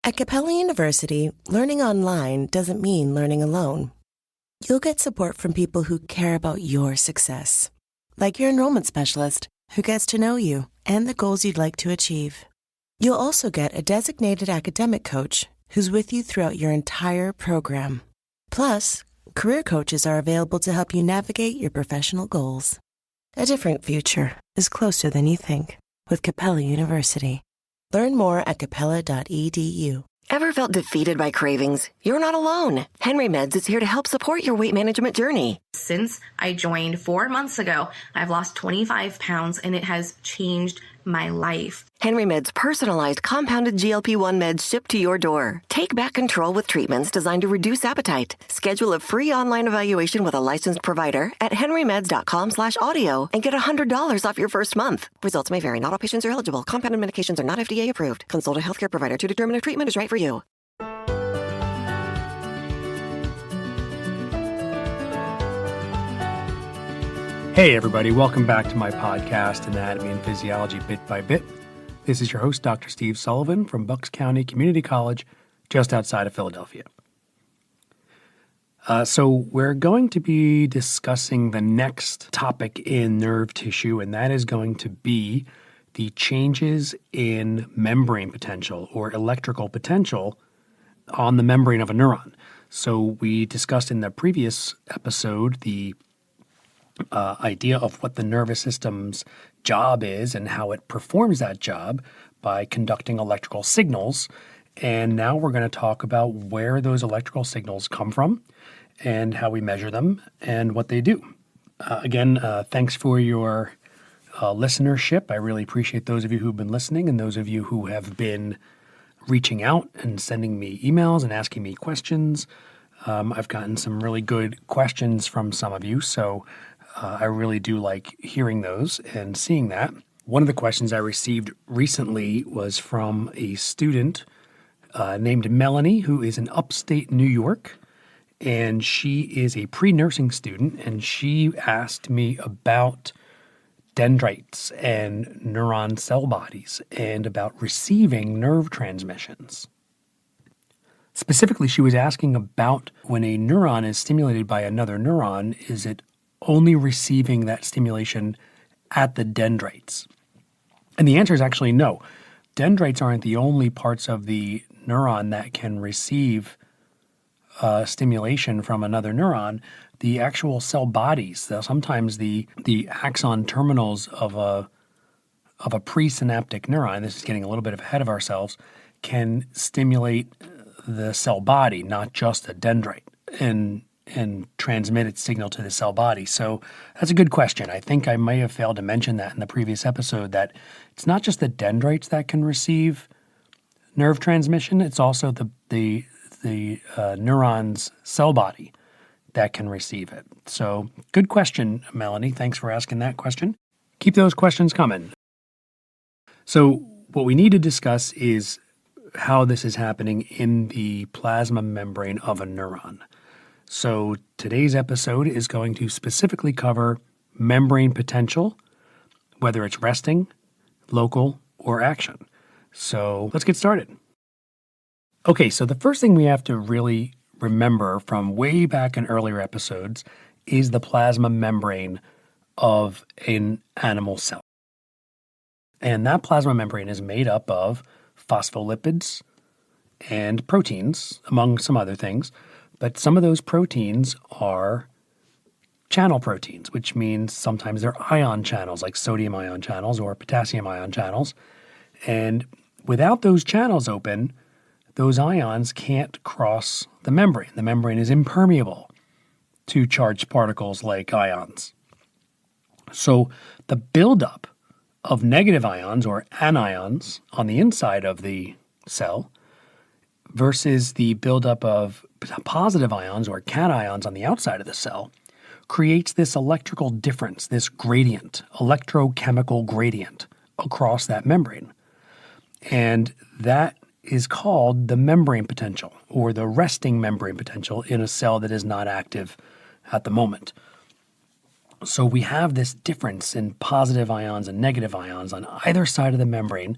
At Capella University, learning online doesn't mean learning alone. You'll get support from people who care about your success, like your enrollment specialist who gets to know you and the goals you'd like to achieve. You'll also get a designated academic coach who's with you throughout your entire program. Plus, career coaches are available to help you navigate your professional goals. A different future is closer than you think with Capella University. Learn more at capella.edu. Ever felt defeated by cravings? You're not alone. Henry Meds is here to help support your weight management journey. Since I joined 4 months ago, I've lost 25 pounds and it has changed my life. Henry Meds' personalized compounded GLP-1 meds shipped to your door. Take back control with treatments designed to reduce appetite. Schedule a free online evaluation with a licensed provider at henrymeds.com/audio and get $100 off your first month. Results may vary. Not all patients are eligible. Compounded medications are not FDA approved. Consult a healthcare provider to determine if treatment is right for you. Hey everybody, welcome back to my podcast, Anatomy and Physiology Bit by Bit. This is your host, Dr. Steve Sullivan from Bucks County Community College, just outside of Philadelphia. So we're going to be discussing the next topic in nerve tissue, and that is going to be the changes in membrane potential or electrical potential on the membrane of a neuron. So we discussed in the previous episode the idea of what the nervous system's job is and how it performs that job by conducting electrical signals. And now we're going to talk about where those electrical signals come from and how we measure them and what they do. Again, thanks for your listenership. I really appreciate those of you who've been listening and those of you who have been reaching out and sending me emails and asking me questions. I've gotten some really good questions from some of you, so I really do like hearing those and seeing that. One of the questions I received recently was from a student named Melanie, who is in upstate New York, and she is a pre-nursing student, and she asked me about dendrites and neuron cell bodies and about receiving nerve transmissions. Specifically, she was asking about when a neuron is stimulated by another neuron, is it only receiving that stimulation at the dendrites? And the answer is actually no. Dendrites aren't the only parts of the neuron that can receive stimulation from another neuron. The actual cell bodies, sometimes the axon terminals of a presynaptic neuron, this is getting a little bit ahead of ourselves, can stimulate the cell body, not just the dendrite, and transmit its signal to the cell body. So that's a good question. I think I may have failed to mention that in the previous episode, that it's not just the dendrites that can receive nerve transmission, it's also the neuron's cell body that can receive it. So good question, Melanie. Thanks for asking that question. Keep those questions coming. So what we need to discuss is how this is happening in the plasma membrane of a neuron. So today's episode is going to specifically cover membrane potential, whether it's resting, local, or action. So let's get started. Okay, so the first thing we have to really remember from way back in earlier episodes is the plasma membrane of an animal cell. And that plasma membrane is made up of phospholipids and proteins, among some other things. But some of those proteins are channel proteins, which means sometimes they're ion channels, like sodium ion channels or potassium ion channels. And without those channels open, those ions can't cross the membrane. The membrane is impermeable to charged particles like ions. So the buildup of negative ions or anions on the inside of the cell versus the buildup of positive ions or cations on the outside of the cell creates this electrical difference, this gradient, electrochemical gradient across that membrane. And that is called the membrane potential or the resting membrane potential in a cell that is not active at the moment. So we have this difference in positive ions and negative ions on either side of the membrane,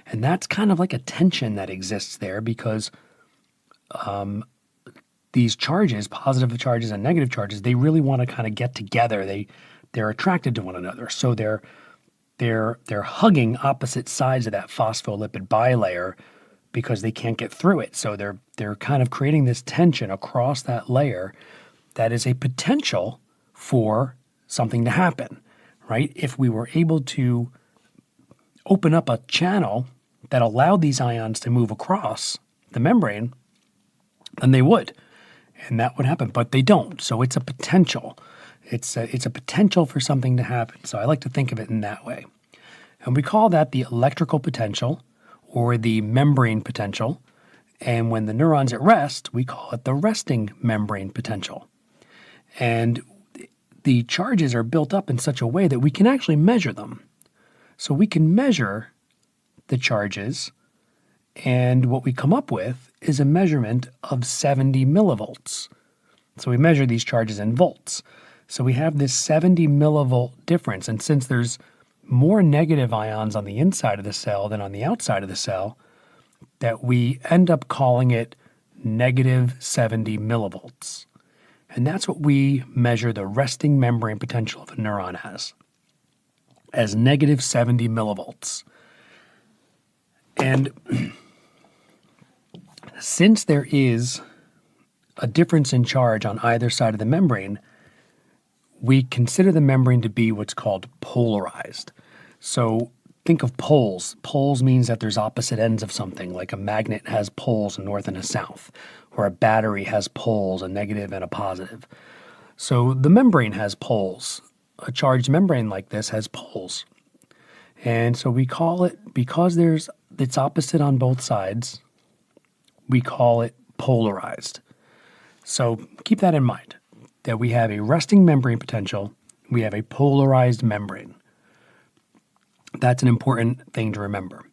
And that's kind of like a tension that exists there because these charges, positive charges and negative charges, they really want to kind of get together. They're attracted to one another. So they're hugging opposite sides of that phospholipid bilayer because they can't get through it. So they're kind of creating this tension across that layer that is a potential for something to happen, right? If we were able to open up a channel that allowed these ions to move across the membrane, then they would. And that would happen, but they don't. So it's a potential. It's a potential for something to happen. So I like to think of it in that way. And we call that the electrical potential or the membrane potential. And when the neuron's at rest, we call it the resting membrane potential. And the charges are built up in such a way that we can actually measure them. So we can measure the charges, and what we come up with is a measurement of 70 millivolts. So we measure these charges in volts. So we have this 70 millivolt difference, and since there's more negative ions on the inside of the cell than on the outside of the cell, that we end up calling it negative 70 millivolts. And that's what we measure the resting membrane potential of a neuron as negative 70 millivolts. And since there is a difference in charge on either side of the membrane, we consider the membrane to be what's called polarized. So think of poles. Poles means that there's opposite ends of something, like a magnet has poles, a north and a south, or a battery has poles, a negative and a positive. So the membrane has poles. A charged membrane like this has poles. And so we call it, because it's opposite on both sides, we call it polarized. So keep that in mind, that we have a resting membrane potential, we have a polarized membrane. That's an important thing to remember.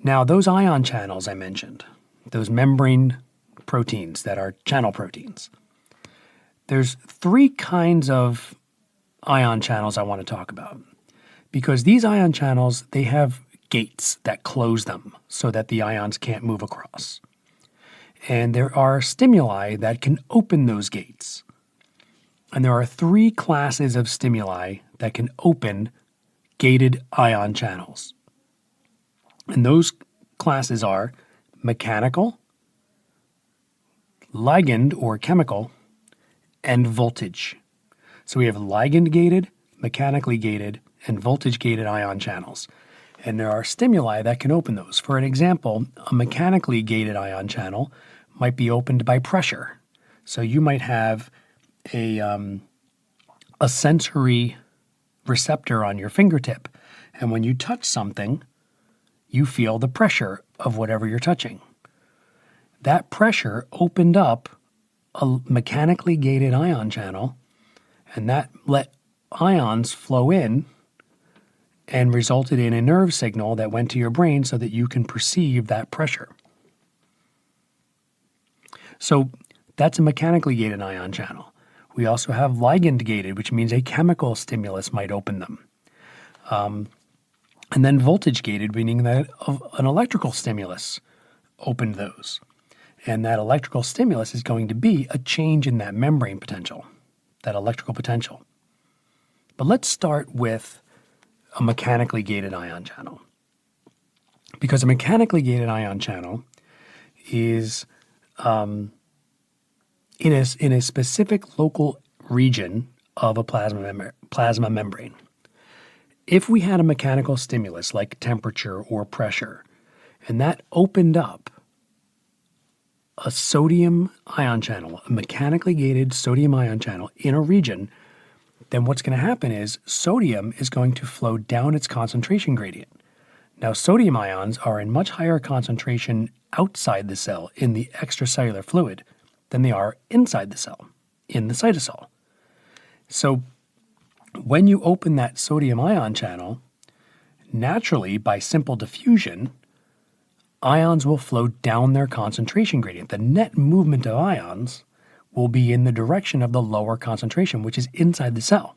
Now, those ion channels I mentioned, those membrane proteins that are channel proteins, there's three kinds of ion channels I want to talk about. Because these ion channels, they have gates that close them so that the ions can't move across. And there are stimuli that can open those gates. And there are three classes of stimuli that can open gated ion channels. And those classes are mechanical, ligand or chemical, and voltage. So we have ligand-gated, mechanically gated, and voltage-gated ion channels. And there are stimuli that can open those. For an example, a mechanically gated ion channel might be opened by pressure. So you might have a sensory receptor on your fingertip. And when you touch something, you feel the pressure of whatever you're touching. That pressure opened up a mechanically gated ion channel, and that let ions flow in and resulted in a nerve signal that went to your brain so that you can perceive that pressure. So that's a mechanically gated ion channel. We also have ligand-gated, which means a chemical stimulus might open them. And then voltage-gated, meaning that an electrical stimulus opened those. And that electrical stimulus is going to be a change in that membrane potential, that electrical potential. But let's start with a mechanically gated ion channel. Because a mechanically gated ion channel is in a specific local region of a plasma membrane. If we had a mechanical stimulus like temperature or pressure, and that opened up a sodium ion channel, a mechanically gated sodium ion channel in a region, then what's going to happen is sodium is going to flow down its concentration gradient. Now, sodium ions are in much higher concentration outside the cell in the extracellular fluid than they are inside the cell, in the cytosol. So when you open that sodium ion channel, naturally, by simple diffusion, ions will flow down their concentration gradient. The net movement of ions will be in the direction of the lower concentration, which is inside the cell.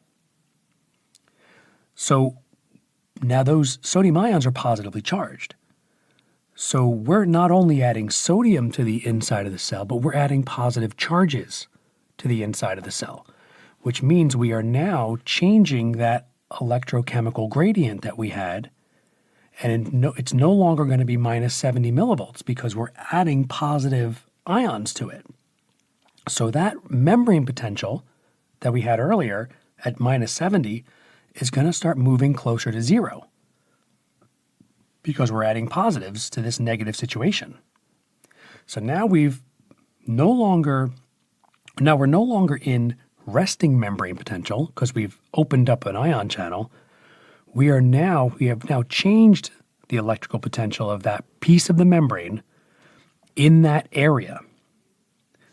So Now those sodium ions are positively charged. So we're not only adding sodium to the inside of the cell, but we're adding positive charges to the inside of the cell, which means we are now changing that electrochemical gradient that we had, and it's no longer going to be minus 70 millivolts because we're adding positive ions to it. So that membrane potential that we had earlier at minus 70 is going to start moving closer to zero because we're adding positives to this negative situation. So now we're no longer in resting membrane potential because we've opened up an ion channel. We have now changed the electrical potential of that piece of the membrane in that area.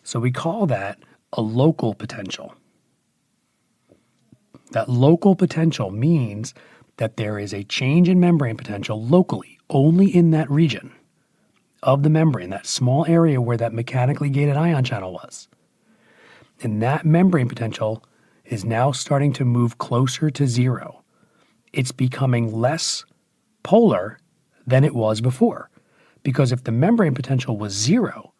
So we call that a local potential. That local potential means that there is a change in membrane potential locally, only in that region of the membrane, that small area where that mechanically gated ion channel was. And that membrane potential is now starting to move closer to zero. It's becoming less polar than it was before. Because if the membrane potential was zero,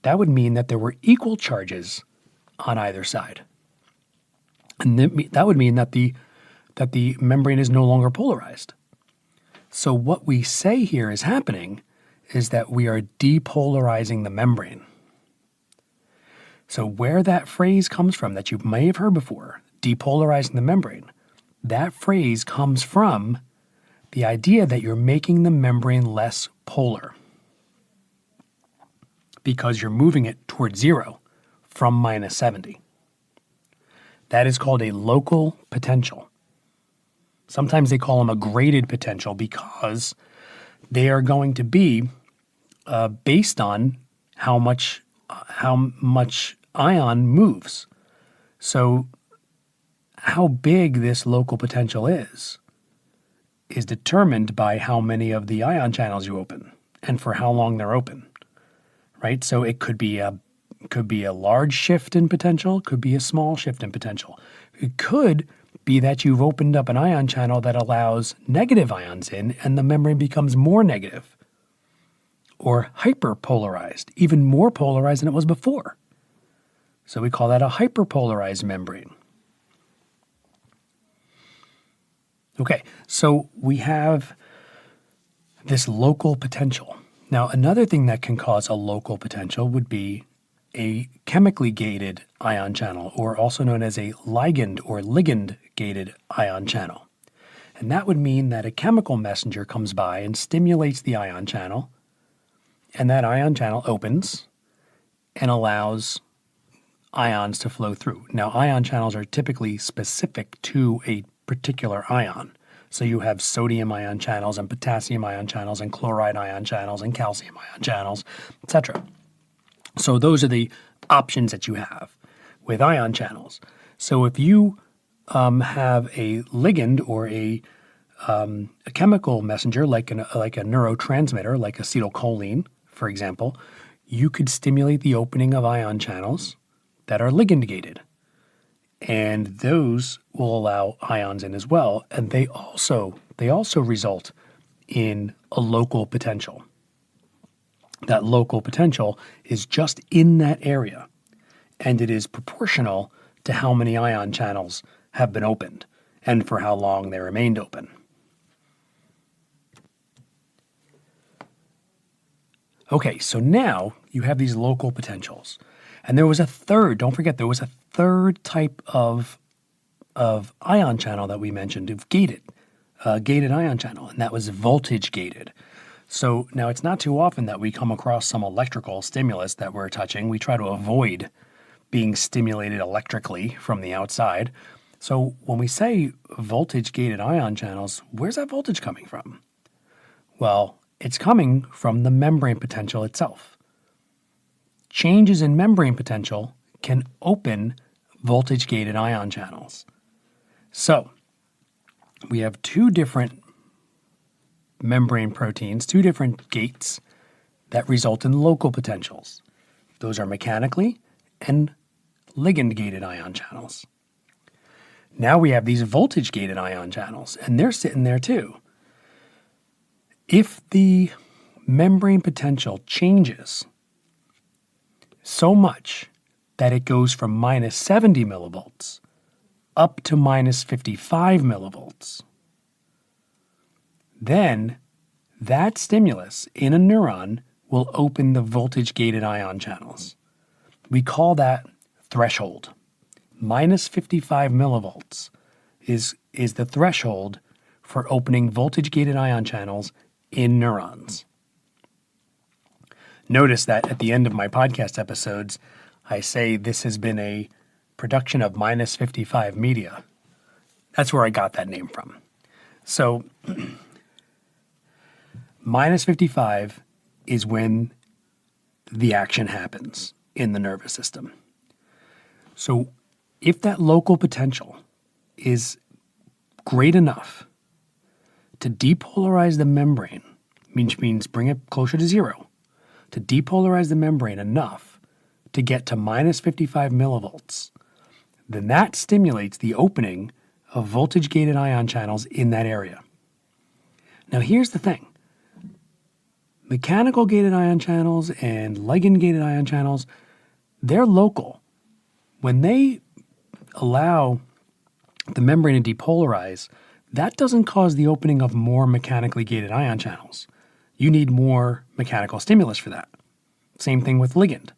that would mean that there were equal charges on either side. And that would mean that the membrane is no longer polarized. So what we say here is happening is that we are depolarizing the membrane. So where that phrase comes from that you may have heard before, depolarizing the membrane, that phrase comes from the idea that you're making the membrane less polar because you're moving it toward zero from minus 70. That is called a local potential. Sometimes they call them a graded potential because they are going to be based on how much ion moves. So how big this local potential is determined by how many of the ion channels you open and for how long they're open, right? So it could be a large shift in potential, could be a small shift in potential. It could be that you've opened up an ion channel that allows negative ions in and the membrane becomes more negative or hyperpolarized, even more polarized than it was before. So we call that a hyperpolarized membrane. Okay, so we have this local potential. Now, another thing that can cause a local potential would be a chemically gated ion channel, or also known as a ligand or ligand gated ion channel. And that would mean that a chemical messenger comes by and stimulates the ion channel, and that ion channel opens and allows ions to flow through. Now, ion channels are typically specific to a particular ion. So you have sodium ion channels and potassium ion channels and chloride ion channels and calcium ion channels, etc. So those are the options that you have with ion channels. So if you have a ligand or a chemical messenger like a neurotransmitter, like acetylcholine, for example, you could stimulate the opening of ion channels that are ligand gated. And those will allow ions in as well. And they also result in a local potential. That local potential is just in that area. And it is proportional to how many ion channels have been opened and for how long they remained open. Okay, so now you have these local potentials. And there was a third type of ion channel that we mentioned, of gated ion channel, and that was voltage gated. So now it's not too often that we come across some electrical stimulus that we're touching. We try to avoid being stimulated electrically from the outside. So when we say voltage gated ion channels, where's that voltage coming from? Well, it's coming from the membrane potential itself. Changes in membrane potential can open voltage-gated ion channels. So we have two different membrane proteins, two different gates that result in local potentials. Those are mechanically and ligand-gated ion channels. Now we have these voltage-gated ion channels, and they're sitting there too. If the membrane potential changes so much that it goes from minus 70 millivolts up to minus 55 millivolts, then that stimulus in a neuron will open the voltage-gated ion channels. We call that threshold. Minus 55 millivolts is the threshold for opening voltage-gated ion channels in neurons. Notice that at the end of my podcast episodes, I say this has been a production of minus 55 media. That's where I got that name from. So minus 55 is when the action happens in the nervous system. So if that local potential is great enough to depolarize the membrane, which means bring it closer to zero, to depolarize the membrane enough to get to minus 55 millivolts, then that stimulates the opening of voltage-gated ion channels in that area. Now here's the thing. Mechanical gated ion channels and ligand-gated ion channels, they're local. When they allow the membrane to depolarize, that doesn't cause the opening of more mechanically gated ion channels. You need more mechanical stimulus for that. Same thing with ligand.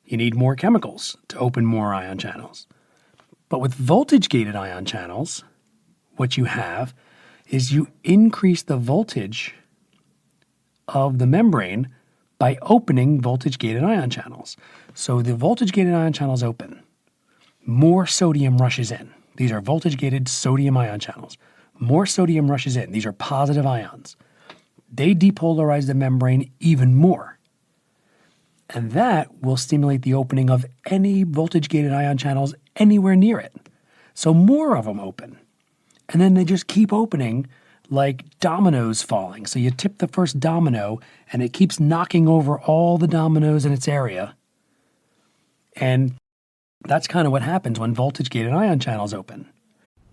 You need more chemicals to open more ion channels. But with voltage-gated ion channels, what you have is you increase the voltage of the membrane by opening voltage-gated ion channels. So the voltage-gated ion channels open. More sodium rushes in. These are voltage-gated sodium ion channels. More sodium rushes in. These are positive ions. They depolarize the membrane even more. And that will stimulate the opening of any voltage-gated ion channels anywhere near it. So more of them open. And then they just keep opening like dominoes falling. So you tip the first domino and it keeps knocking over all the dominoes in its area. And that's kind of what happens when voltage-gated ion channels open.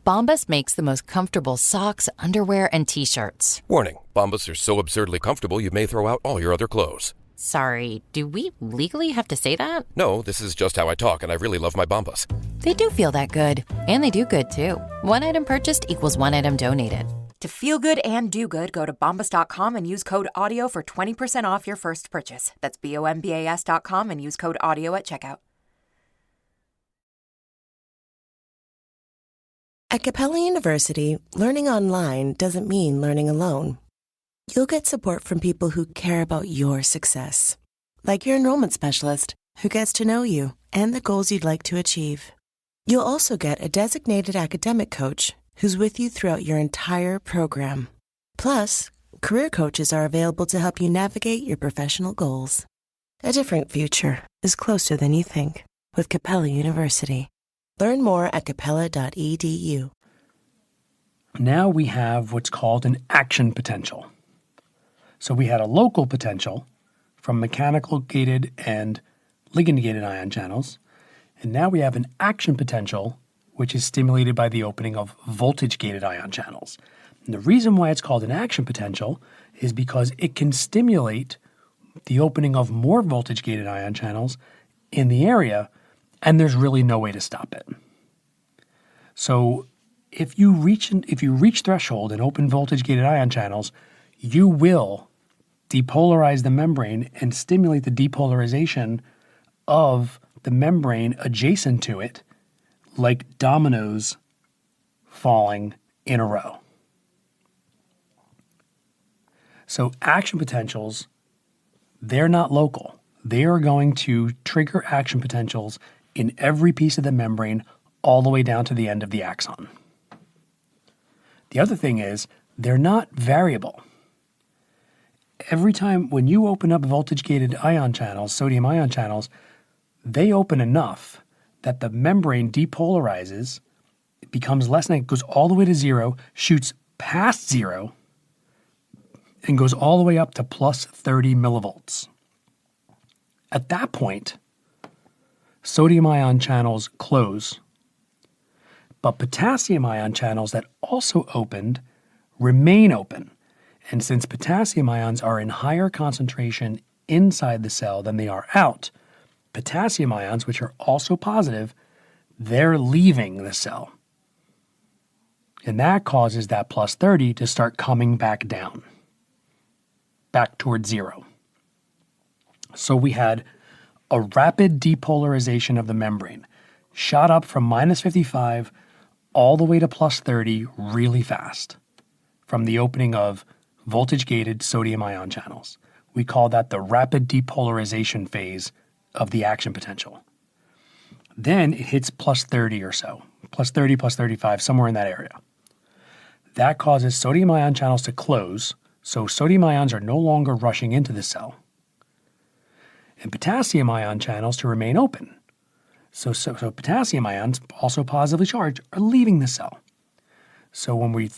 Bombas makes the most comfortable socks, underwear, and T-shirts. Warning, Bombas are so absurdly comfortable you may throw out all your other clothes. Sorry, do we legally have to say that? No, this is just how I talk, and I really love my Bombas. They do feel that good. And they do good, too. One item purchased equals one item donated. To feel good and do good, go to bombas.com and use code AUDIO for 20% off your first purchase. That's BOMBAS.com and use code AUDIO at checkout. At Capella University, learning online doesn't mean learning alone. You'll get support from people who care about your success, like your enrollment specialist who gets to know you and the goals you'd like to achieve. You'll also get a designated academic coach who's with you throughout your entire program. Plus, career coaches are available to help you navigate your professional goals. A different future is closer than you think with Capella University. Learn more at capella.edu. Now we have what's called an action potential. So we had a local potential from mechanical gated and ligand gated ion channels. And now we have an action potential, which is stimulated by the opening of voltage gated ion channels. And the reason why it's called an action potential is because it can stimulate the opening of more voltage gated ion channels in the area, and there's really no way to stop it. So if you reach threshold and open voltage gated ion channels, you will depolarize the membrane and stimulate the depolarization of the membrane adjacent to it, like dominoes falling in a row. So action potentials, they're not local. They are going to trigger action potentials in every piece of the membrane all the way down to the end of the axon. The other thing is, they're not variable. Every time when you open up voltage-gated ion channels, sodium ion channels, they open enough that the membrane depolarizes, it becomes less than, it goes all the way to zero, shoots past zero, and goes all the way up to plus 30 millivolts. At that point, sodium ion channels close, but potassium ion channels that also opened remain open. And since potassium ions are in higher concentration inside the cell than they are out, potassium ions, which are also positive, they're leaving the cell. And that causes that plus 30 to start coming back down, back towards zero. So we had a rapid depolarization of the membrane, shot up from minus 55 all the way to plus 30 really fast from the opening of voltage-gated sodium ion channels. We call that the rapid depolarization phase of the action potential. Then it hits plus 30 or so, plus 30, plus 35, somewhere in that area. That causes sodium ion channels to close, so sodium ions are no longer rushing into the cell, and potassium ion channels to remain open. So potassium ions, also positively charged, are leaving the cell. So when we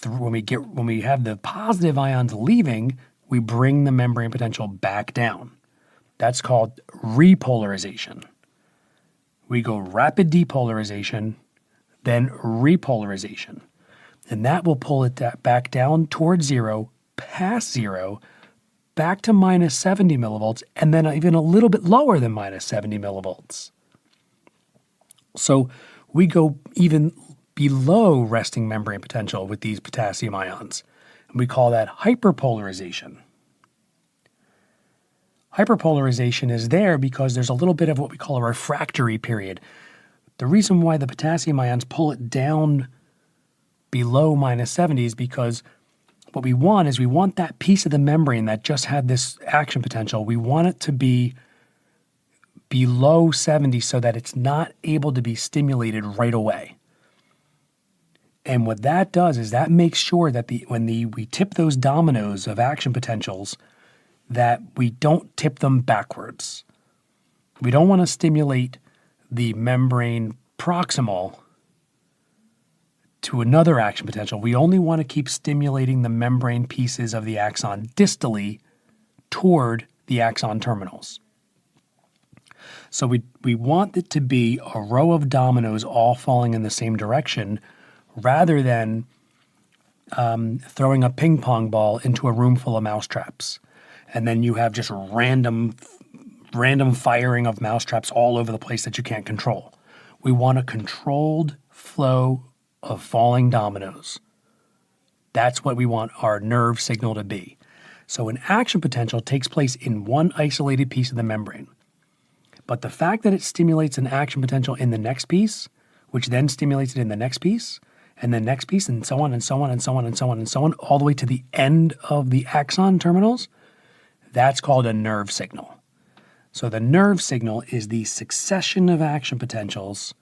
have the positive ions leaving, we bring the membrane potential back down. That's called repolarization. We go rapid depolarization, then repolarization. And that will pull it back down towards zero, past zero, back to minus 70 millivolts, and then even a little bit lower than minus 70 millivolts. So we go even below resting membrane potential with these potassium ions. And we call that hyperpolarization. Hyperpolarization is there because there's a little bit of what we call a refractory period. The reason why the potassium ions pull it down below minus 70 is because what we want is we want that piece of the membrane that just had this action potential, we want it to be below 70 so that it's not able to be stimulated right away. And what that does is that makes sure that we tip those dominoes of action potentials, that we don't tip them backwards. We don't want to stimulate the membrane proximal to another action potential. We only want to keep stimulating the membrane pieces of the axon distally toward the axon terminals. So we want it to be a row of dominoes all falling in the same direction rather than throwing a ping pong ball into a room full of mousetraps. And then you have just random firing of mousetraps all over the place that you can't control. We want a controlled flow of falling dominoes. That's what we want our nerve signal to be. So an action potential takes place in one isolated piece of the membrane. But the fact that it stimulates an action potential in the next piece, which then stimulates it in the next piece, and the next piece, and so on, and so on, and so on, and so on, and so on, all the way to the end of the axon terminals, that's called a nerve signal. So the nerve signal is the succession of action potentials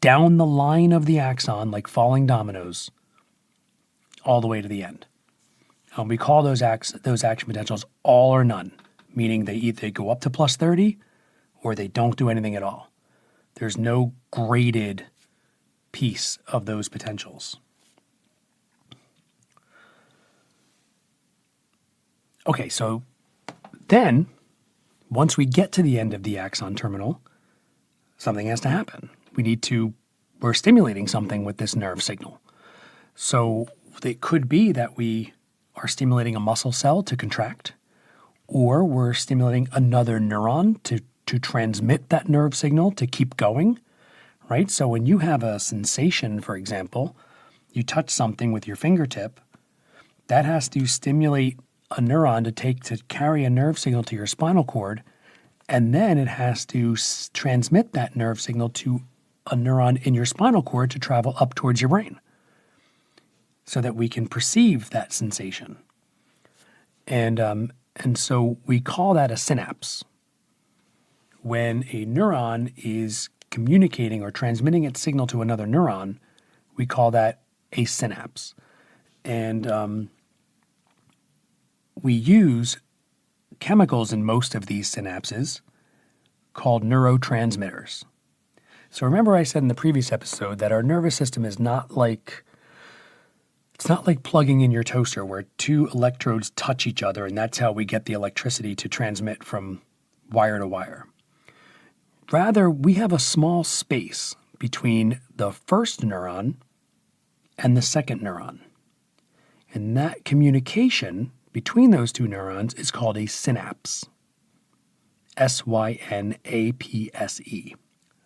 down the line of the axon, like falling dominoes, all the way to the end. And we call those action potentials all or none, meaning they either go up to plus 30 or they don't do anything at all. There's no graded piece of those potentials. Okay, so then, once we get to the end of the axon terminal, something has to happen. We're stimulating something with this nerve signal. So it could be that we are stimulating a muscle cell to contract, or we're stimulating another neuron to transmit that nerve signal to keep going, right? So when you have a sensation, for example, you touch something with your fingertip, that has to stimulate a neuron to carry a nerve signal to your spinal cord, and then it has to transmit that nerve signal to a neuron in your spinal cord to travel up towards your brain so that we can perceive that sensation. And so we call that a synapse. When a neuron is communicating or transmitting its signal to another neuron, we call that a synapse. And we use chemicals in most of these synapses called neurotransmitters. So remember I said in the previous episode that our nervous system is not like plugging in your toaster where two electrodes touch each other and that's how we get the electricity to transmit from wire to wire. Rather, we have a small space between the first neuron and the second neuron. And that communication between those two neurons is called a synapse. synapse.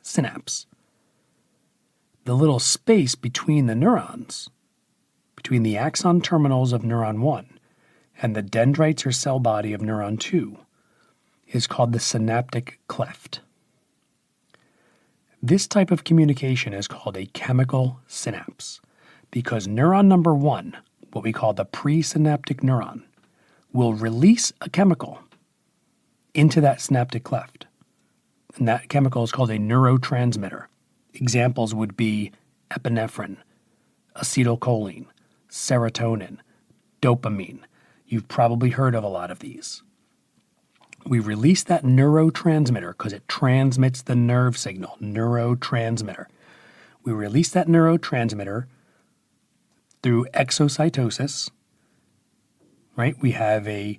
Synapse. The little space between the neurons, between the axon terminals of neuron 1 and the dendrites or cell body of neuron 2, is called the synaptic cleft. This type of communication is called a chemical synapse because neuron number 1, what we call the presynaptic neuron, will release a chemical into that synaptic cleft. And that chemical is called a neurotransmitter. Examples would be epinephrine, acetylcholine, serotonin, dopamine. You've probably heard of a lot of these. We release that neurotransmitter because it transmits the nerve signal, neurotransmitter. We release that neurotransmitter through exocytosis, right? We have a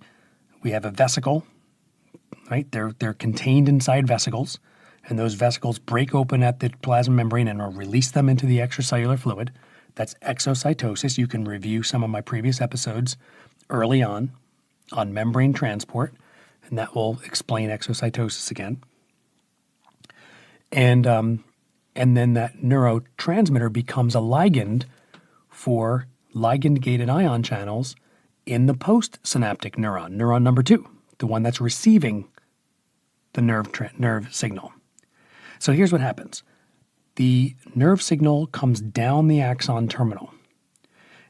vesicle, right? They're contained inside vesicles, and those vesicles break open at the plasma membrane and will release them into the extracellular fluid. That's exocytosis. You can review some of my previous episodes early on membrane transport, and that will explain exocytosis again. And then that neurotransmitter becomes a ligand for ligand-gated ion channels in the postsynaptic neuron, neuron number 2, the one that's receiving the nerve signal. So here's what happens. The nerve signal comes down the axon terminal.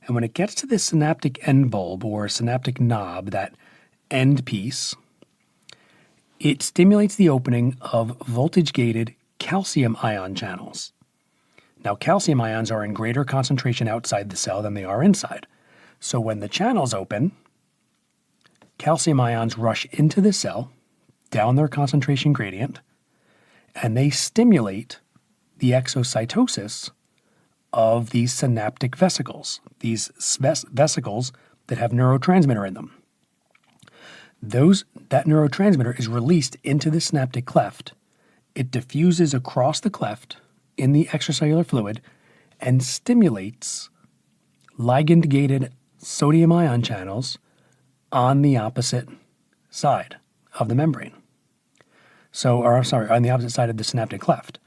And when it gets to the synaptic end bulb or synaptic knob, that end piece, it stimulates the opening of voltage-gated calcium ion channels. Now, calcium ions are in greater concentration outside the cell than they are inside. So when the channels open, calcium ions rush into the cell, down their concentration gradient, and they stimulate the exocytosis of these synaptic vesicles, these vesicles that have neurotransmitter in them. That neurotransmitter is released into the synaptic cleft. It diffuses across the cleft in the extracellular fluid and stimulates ligand-gated sodium ion channels on the opposite side of the membrane. On the opposite side of the synaptic cleft.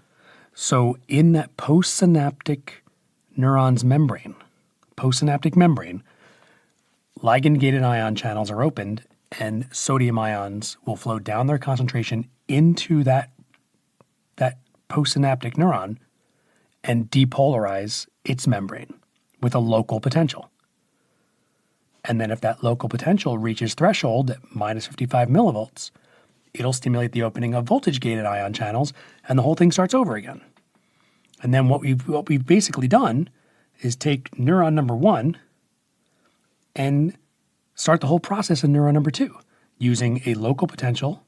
So in that postsynaptic neuron's membrane, ligand-gated ion channels are opened and sodium ions will flow down their concentration into that postsynaptic neuron and depolarize its membrane with a local potential. And then if that local potential reaches threshold at minus 55 millivolts, it'll stimulate the opening of voltage-gated ion channels, and the whole thing starts over again. And then what we've basically done is take neuron number 1 and start the whole process in neuron number 2, using a local potential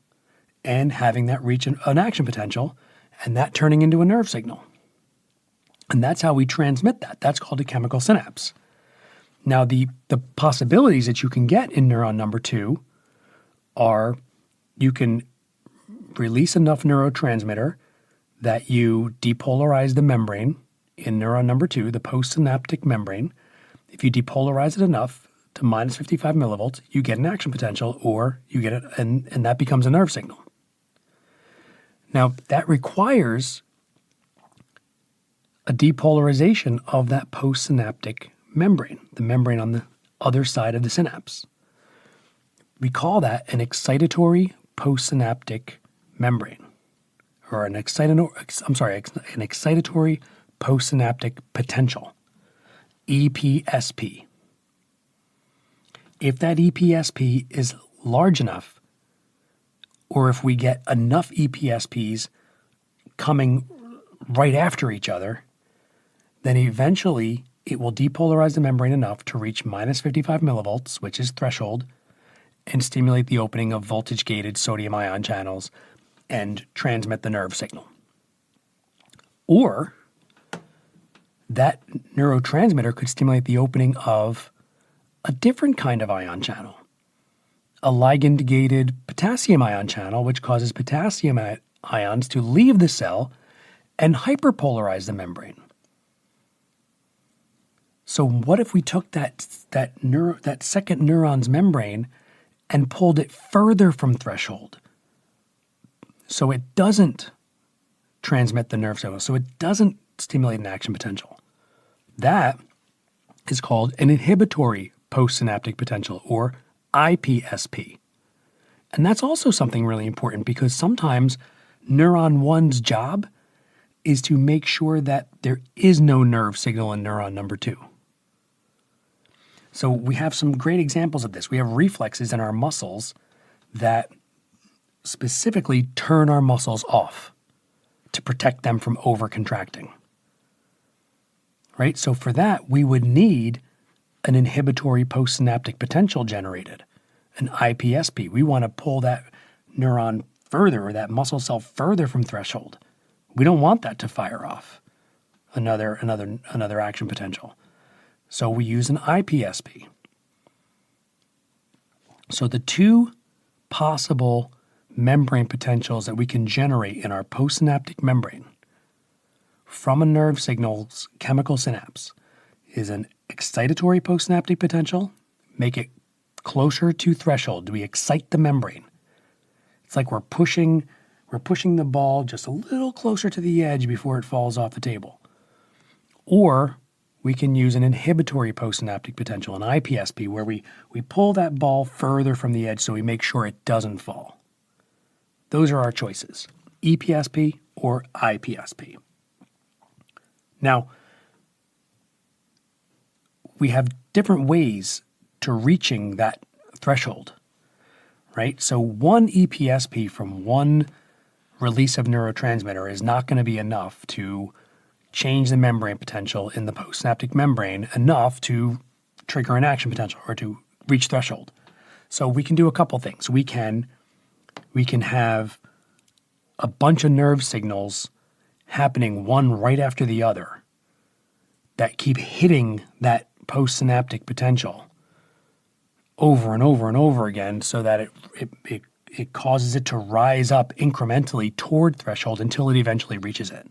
and having that reach an action potential, and that turning into a nerve signal. And that's how we transmit that. That's called a chemical synapse. Now, the possibilities that you can get in neuron number 2 are you can release enough neurotransmitter that you depolarize the membrane in neuron number 2, the postsynaptic membrane. If you depolarize it enough to minus 55 millivolts, you get an action potential, or you get it, and that becomes a nerve signal. Now, that requires a depolarization of that postsynaptic membrane, the membrane on the other side of the synapse. We call that an excitatory postsynaptic membrane, or an excitatory postsynaptic potential, EPSP. If that EPSP is large enough, or if we get enough EPSPs coming right after each other, then eventually it will depolarize the membrane enough to reach minus 55 millivolts, which is threshold, and stimulate the opening of voltage-gated sodium ion channels and transmit the nerve signal. Or that neurotransmitter could stimulate the opening of a different kind of ion channel, a ligand-gated potassium ion channel, which causes potassium ions to leave the cell and hyperpolarize the membrane. So what if we took that second neuron's membrane and pulled it further from threshold so it doesn't transmit the nerve signal, so it doesn't stimulate an action potential? That is called an inhibitory postsynaptic potential, or IPSP. And that's also something really important because sometimes neuron 1's job is to make sure that there is no nerve signal in neuron number 2. So we have some great examples of this. We have reflexes in our muscles that specifically turn our muscles off to protect them from overcontracting. Right? So for that, we would need an inhibitory postsynaptic potential generated, an IPSP. We want to pull that neuron further, or that muscle cell further from threshold. We don't want that to fire off another action potential. So we use an IPSP. So the two possible membrane potentials that we can generate in our postsynaptic membrane from a nerve signal's chemical synapse is an excitatory postsynaptic potential, make it closer to threshold. We excite the membrane. It's like we're pushing the ball just a little closer to the edge before it falls off the table. Or we can use an inhibitory postsynaptic potential, an IPSP, where we pull that ball further from the edge so we make sure it doesn't fall. Those are our choices, EPSP or IPSP. Now, we have different ways to reaching that threshold, right? So one EPSP from one release of neurotransmitter is not going to be enough to change the membrane potential in the postsynaptic membrane enough to trigger an action potential or to reach threshold. So we can do a couple things. We can have a bunch of nerve signals happening one right after the other that keep hitting that postsynaptic potential over and over and over again so that it causes it to rise up incrementally toward threshold until it eventually reaches it.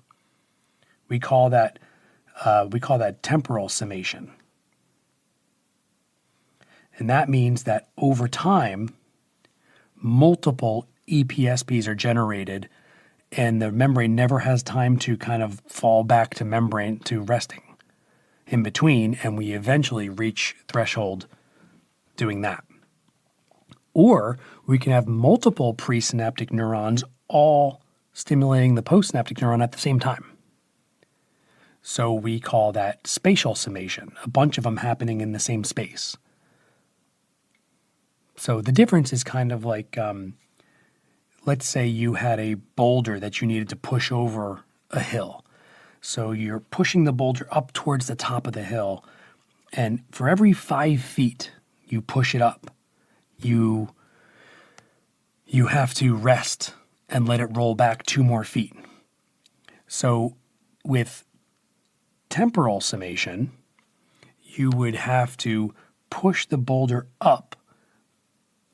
We call that temporal summation. And that means that over time, multiple EPSPs are generated and the membrane never has time to kind of fall back to membrane to resting in between, and we eventually reach threshold doing that. Or we can have multiple presynaptic neurons all stimulating the postsynaptic neuron at the same time. So we call that spatial summation, a bunch of them happening in the same space. So the difference is kind of like, let's say you had a boulder that you needed to push over a hill. So you're pushing the boulder up towards the top of the hill, and for every 5 feet you push it up, you have to rest and let it roll back 2 more feet. So with temporal summation, you would have to push the boulder up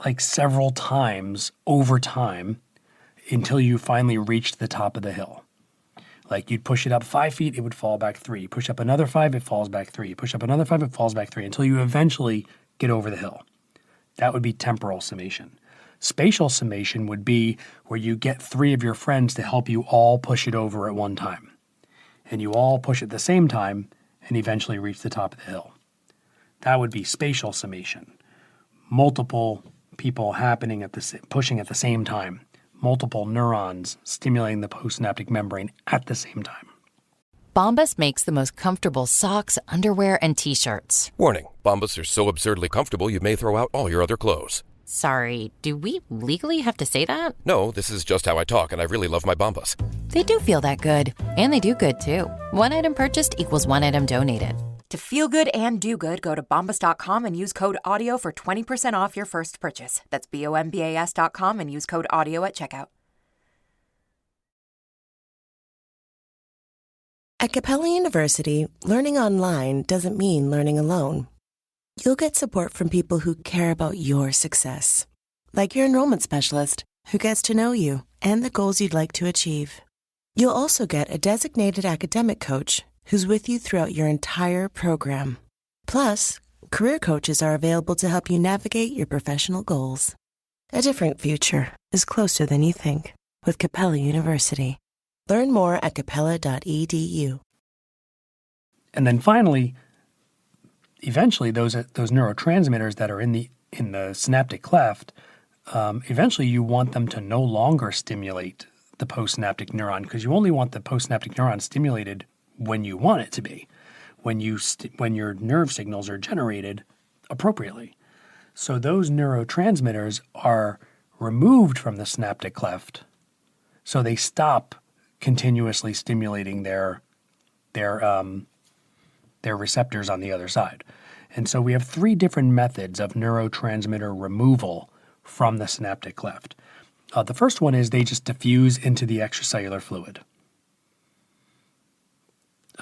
like several times over time until you finally reached the top of the hill. Like you'd push it up 5 feet, it would fall back 3. Push up another 5, it falls back 3. Push up another 5, it falls back 3 until you eventually get over the hill. That would be temporal summation. Spatial summation would be where you get 3 of your friends to help you all push it over at one time. And you all push at the same time and eventually reach the top of the hill. That would be spatial summation. Multiple people happening pushing at the same time. Multiple neurons stimulating the postsynaptic membrane at the same time. Bombas makes the most comfortable socks, underwear, and T-shirts. Warning, Bombas are so absurdly comfortable you may throw out all your other clothes. Sorry, do we legally have to say that? No, this is just how I talk, and I really love my Bombas. They do feel that good. And they do good, too. One item purchased equals one item donated. To feel good and do good, go to bombas.com and use code AUDIO for 20% off your first purchase. That's BOMBAS.com and use code AUDIO at checkout. At Capella University, learning online doesn't mean learning alone. You'll get support from people who care about your success, like your enrollment specialist who gets to know you and the goals you'd like to achieve. You'll also get a designated academic coach who's with you throughout your entire program, Plus, career coaches are available to help you navigate your professional goals. A different future is closer than you think with Capella University. Learn more at capella.edu. And then finally, eventually, those neurotransmitters that are in the synaptic cleft, eventually you want them to no longer stimulate the postsynaptic neuron, because you only want the postsynaptic neuron stimulated when you want it to be, when your nerve signals are generated appropriately. So those neurotransmitters are removed from the synaptic cleft, so they stop continuously stimulating their receptors on the other side. And so we have 3 different methods of neurotransmitter removal from the synaptic cleft. The first one is they just diffuse into the extracellular fluid.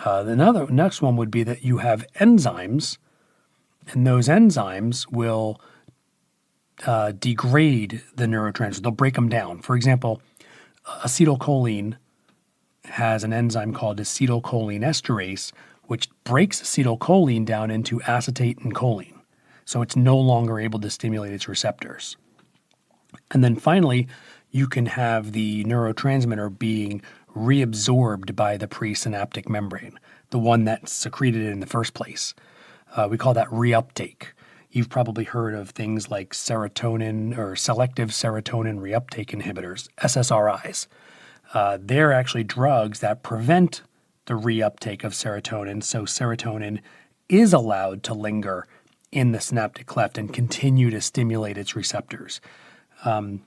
The next one would be that you have enzymes, and those enzymes will degrade the neurotransmitter. They'll break them down. For example, acetylcholine has an enzyme called acetylcholine esterase, which breaks acetylcholine down into acetate and choline. So it's no longer able to stimulate its receptors. And then finally, you can have the neurotransmitter being reabsorbed by the presynaptic membrane, the one that secreted it in the first place. We call that reuptake. You've probably heard of things like serotonin or selective serotonin reuptake inhibitors, SSRIs. They're actually drugs that prevent the reuptake of serotonin, so serotonin is allowed to linger in the synaptic cleft and continue to stimulate its receptors. And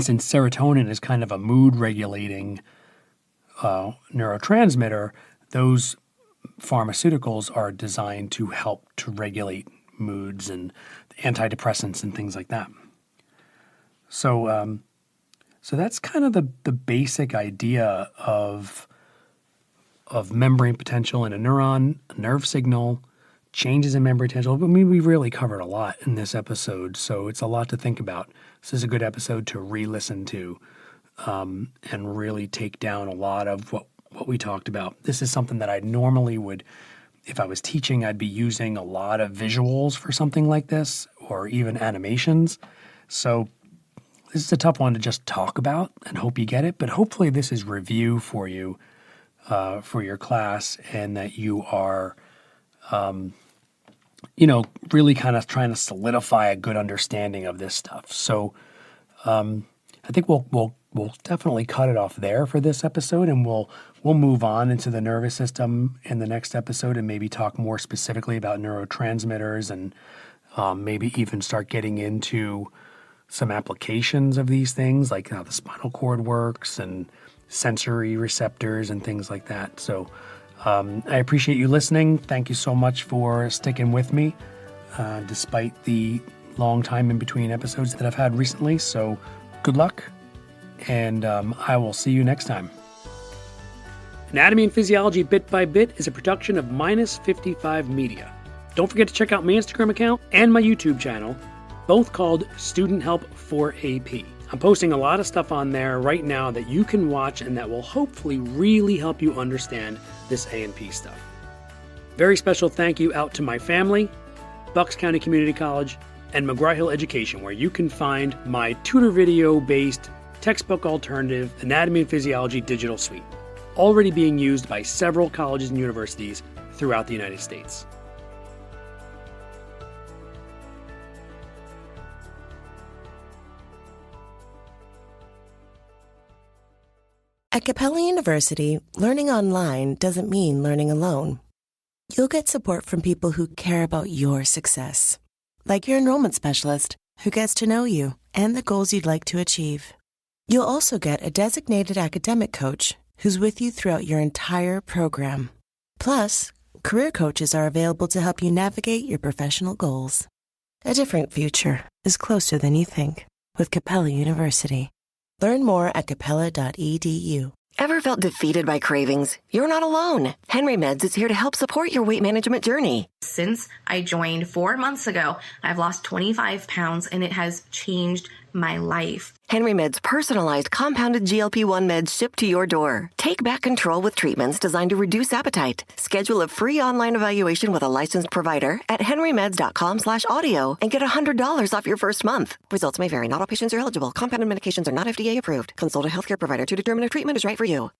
since serotonin is kind of a mood-regulating neurotransmitter, those pharmaceuticals are designed to help to regulate moods and antidepressants and things like that. So that's kind of the basic idea of membrane potential in a neuron, a nerve signal, changes in membrane potential. But we really covered a lot in this episode, so it's a lot to think about. This is a good episode to re-listen to and really take down a lot of what we talked about. This is something that I normally would, if I was teaching, I'd be using a lot of visuals for something like this, or even animations. So this is a tough one to just talk about and hope you get it, but hopefully this is review for you for your class, and that you are, really kind of trying to solidify a good understanding of this stuff. So I think we'll definitely cut it off there for this episode, and we'll move on into the nervous system in the next episode and maybe talk more specifically about neurotransmitters, and maybe even start getting into some applications of these things, like how the spinal cord works and sensory receptors and things like that. So I appreciate you listening. Thank you so much for sticking with me, despite the long time in between episodes that I've had recently. So good luck, and I will see you next time. Anatomy and Physiology Bit by Bit is a production of Minus 55 Media. Don't forget to check out my Instagram account and my YouTube channel, both called Student Help for AP. I'm posting a lot of stuff on there right now that you can watch and that will hopefully really help you understand this A&P stuff. Very special thank you out to my family, Bucks County Community College, and McGraw-Hill Education, where you can find my tutor video-based textbook alternative Anatomy and Physiology digital suite, already being used by several colleges and universities throughout the United States. At Capella University, learning online doesn't mean learning alone. You'll get support from people who care about your success, like your enrollment specialist who gets to know you and the goals you'd like to achieve. You'll also get a designated academic coach who's with you throughout your entire program. Plus, career coaches are available to help you navigate your professional goals. A different future is closer than you think with Capella University. Learn more at capella.edu. Ever felt defeated by cravings? You're not alone. Henry Meds is here to help support your weight management journey. Since I joined 4 months ago, I've lost 25 pounds, and it has changed my life. Henry Med's personalized compounded GLP-1 meds shipped to your door. Take back control with treatments designed to reduce appetite. Schedule a free online evaluation with a licensed provider at henrymeds.com/audio and get $100 off your first month. Results may vary. Not all patients are eligible. Compounded medications are not FDA approved. Consult a healthcare provider to determine if treatment is right for you.